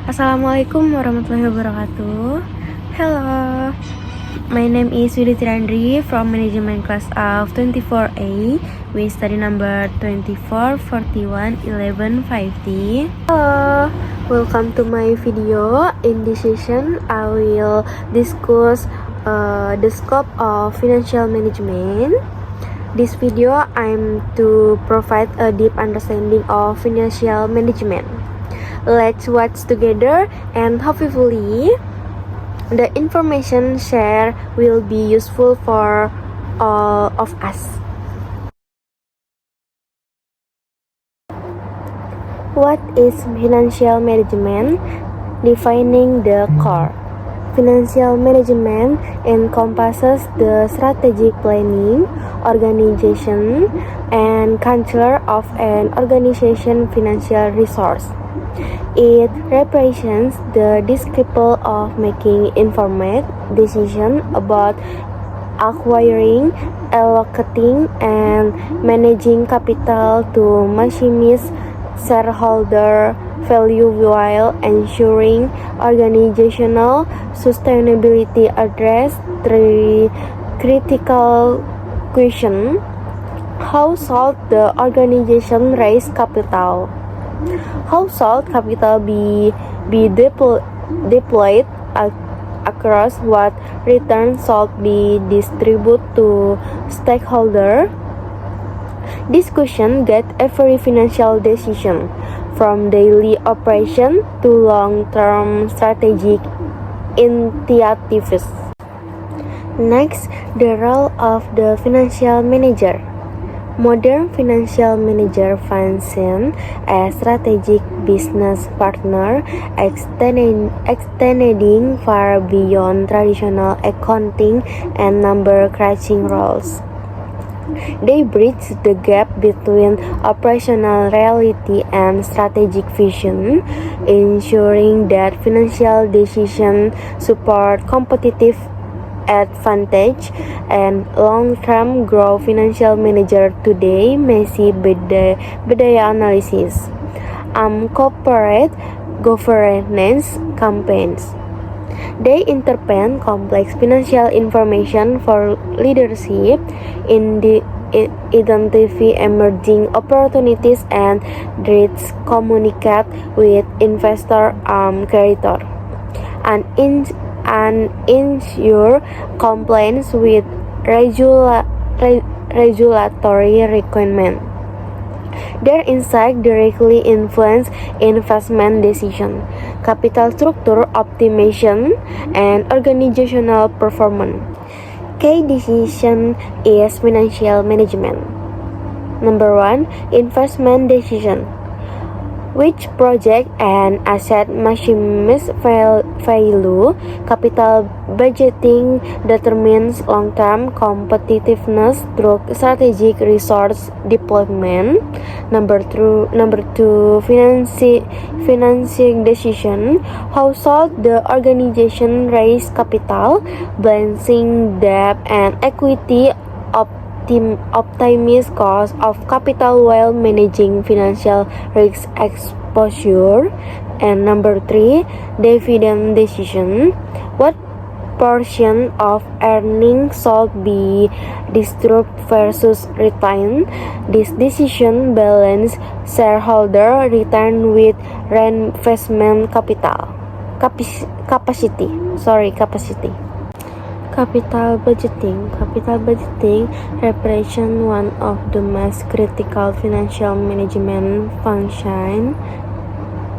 Assalamualaikum warahmatullahi wabarakatuh. Hello, my name is Widhi Tirandri from management class of 24A with study number 24 41 11 50. Hello, welcome to my video. In this session, I will discuss the scope of financial management. This video, I'm to provide a deep understanding of financial management. Let's watch together and hopefully the information shared will be useful for all of us. What is financial management? Defining the core. Financial management encompasses the strategic planning, organization, and culture of an organization's financial resource. It represents the disciple of making informed decisions about acquiring, allocating, and managing capital to maximize shareholder value while ensuring organizational sustainability. Address three critical questions. How should the organization raise capital? How should capital be deployed across what returns should be distributed to stakeholders? This question gets every financial decision, from daily operation to long-term strategic initiatives. Next, the role of the financial manager. Modern financial manager function as strategic business partner, extending far beyond traditional accounting and number-crunching roles. They bridge the gap between operational reality and strategic vision, ensuring that financial decisions support competitive advantage and long-term growth. Financial manager today may see beda analysis, corporate governance campaigns. They interpret complex financial information for leadership, identify emerging opportunities, and communicate with investor creditor, and ensure compliance with regulatory requirements. Their insight directly influence investment decisions, capital structure optimization, and organizational performance. Key decision is financial management. Number 1, investment decision. Which project and asset maximize value? Capital budgeting determines long-term competitiveness through strategic resource deployment. Number 2, financing decision. How should the organization raise capital? Balancing debt and equity, optimize cost of capital while managing financial risk exposure. And number 3, dividend decision. What portion of earnings should be distributed versus retained? This decision balance shareholder return with reinvestment capacity. Capital budgeting. Capital budgeting represents one of the most critical financial management functions.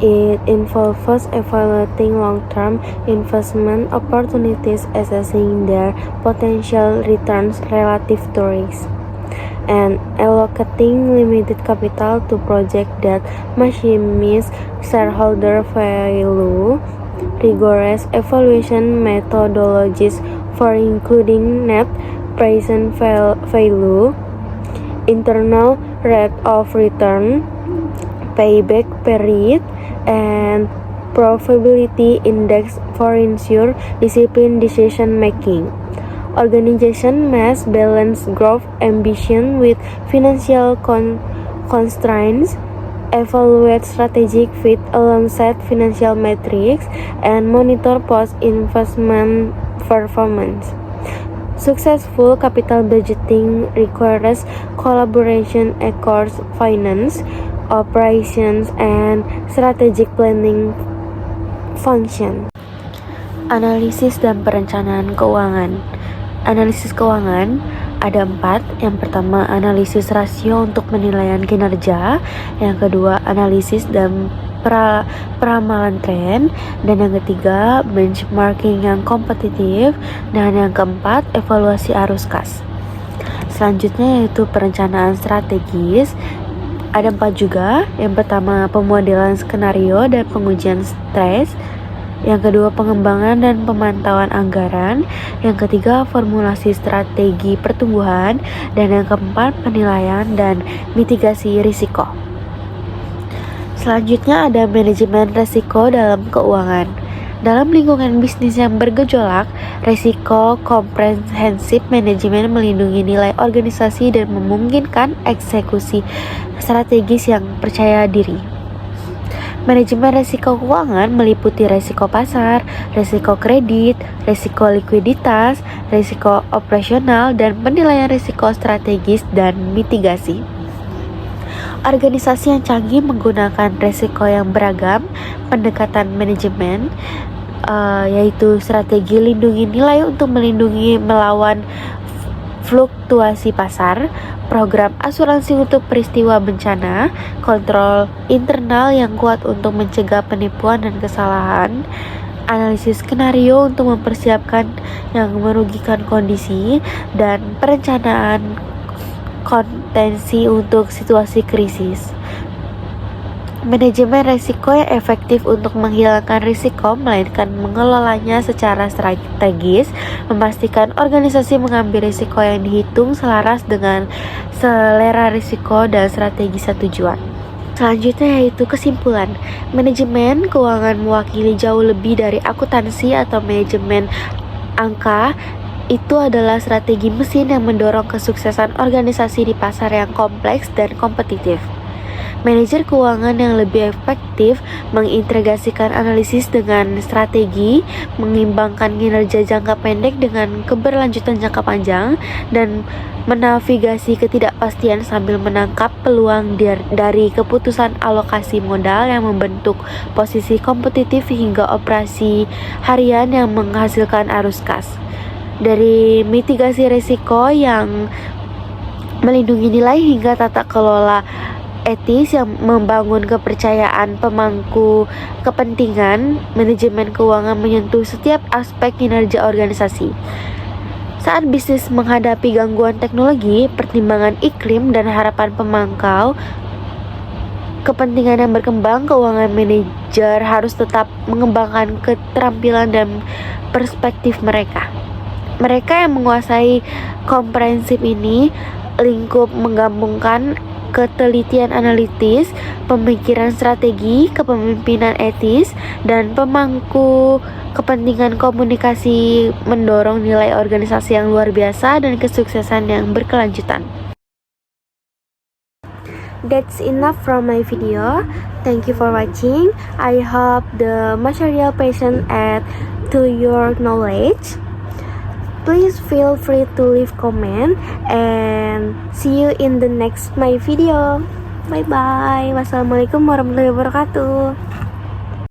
It involves evaluating long-term investment opportunities, assessing their potential returns relative to risk, and allocating limited capital to projects that maximize shareholder value. Rigorous evaluation methodologies for including net present value, internal rate of return, payback period, and profitability index for ensure disciplined decision making. Organization must balance growth ambition with financial constraints, evaluate strategic fit alongside financial metrics, and monitor post-investment performance. Successful capital budgeting requires collaboration across finance, operations, and strategic planning function. Analisis dan perencanaan keuangan. Analisis keuangan ada 4. Yang pertama, analisis rasio untuk penilaian kinerja. Yang kedua, analisis dan peramalan tren. Dan yang ketiga, benchmarking yang kompetitif. Dan yang keempat, evaluasi arus kas. Selanjutnya yaitu perencanaan strategis. Ada 4 juga. Yang pertama, pemodelan skenario dan pengujian stres. Yang kedua, pengembangan dan pemantauan anggaran. Yang ketiga, formulasi strategi pertumbuhan. Dan yang keempat, penilaian dan mitigasi risiko. Selanjutnya ada manajemen risiko dalam keuangan. Dalam lingkungan bisnis yang bergejolak, risiko komprehensif manajemen melindungi nilai organisasi dan memungkinkan eksekusi strategis yang percaya diri. Manajemen risiko keuangan meliputi risiko pasar, risiko kredit, risiko likuiditas, risiko operasional, dan penilaian risiko strategis dan mitigasi. Organisasi yang canggih menggunakan risiko yang beragam, pendekatan manajemen, yaitu strategi lindungi nilai untuk melindungi melawan fluktuasi pasar, program asuransi untuk peristiwa bencana, kontrol internal yang kuat untuk mencegah penipuan dan kesalahan, analisis skenario untuk mempersiapkan yang merugikan kondisi, dan perencanaan kontensi untuk situasi krisis. Manajemen risiko yang efektif untuk menghilangkan risiko, melainkan mengelolanya secara strategis, memastikan organisasi mengambil risiko yang dihitung selaras dengan selera risiko dan strategi tujuan. Selanjutnya yaitu kesimpulan. Manajemen keuangan mewakili jauh lebih dari akuntansi atau manajemen angka. Itu adalah strategi mesin yang mendorong kesuksesan organisasi di pasar yang kompleks dan kompetitif. Manajer keuangan yang lebih efektif mengintegrasikan analisis dengan strategi, mengimbangkan kinerja jangka pendek dengan keberlanjutan jangka panjang, dan menavigasi ketidakpastian sambil menangkap peluang dari keputusan alokasi modal yang membentuk posisi kompetitif hingga operasi harian yang menghasilkan arus kas. Dari mitigasi risiko yang melindungi nilai hingga tata kelola etis yang membangun kepercayaan pemangku kepentingan, manajemen keuangan menyentuh setiap aspek kinerja organisasi. Saat bisnis menghadapi gangguan teknologi, pertimbangan iklim, dan harapan pemangku kepentingan yang berkembang, keuangan manajer harus tetap mengembangkan keterampilan dan perspektif mereka. Mereka yang menguasai komprehensif ini lingkup menggabungkan ketelitian analitis, pemikiran strategi, kepemimpinan etis, dan pemangku kepentingan komunikasi mendorong nilai organisasi yang luar biasa dan kesuksesan yang berkelanjutan. That's enough from my video. Thank you for watching. I hope the material patient add to your knowledge. Please feel free to leave comment and see you in the next my video. Bye bye. Wassalamualaikum warahmatullahi wabarakatuh.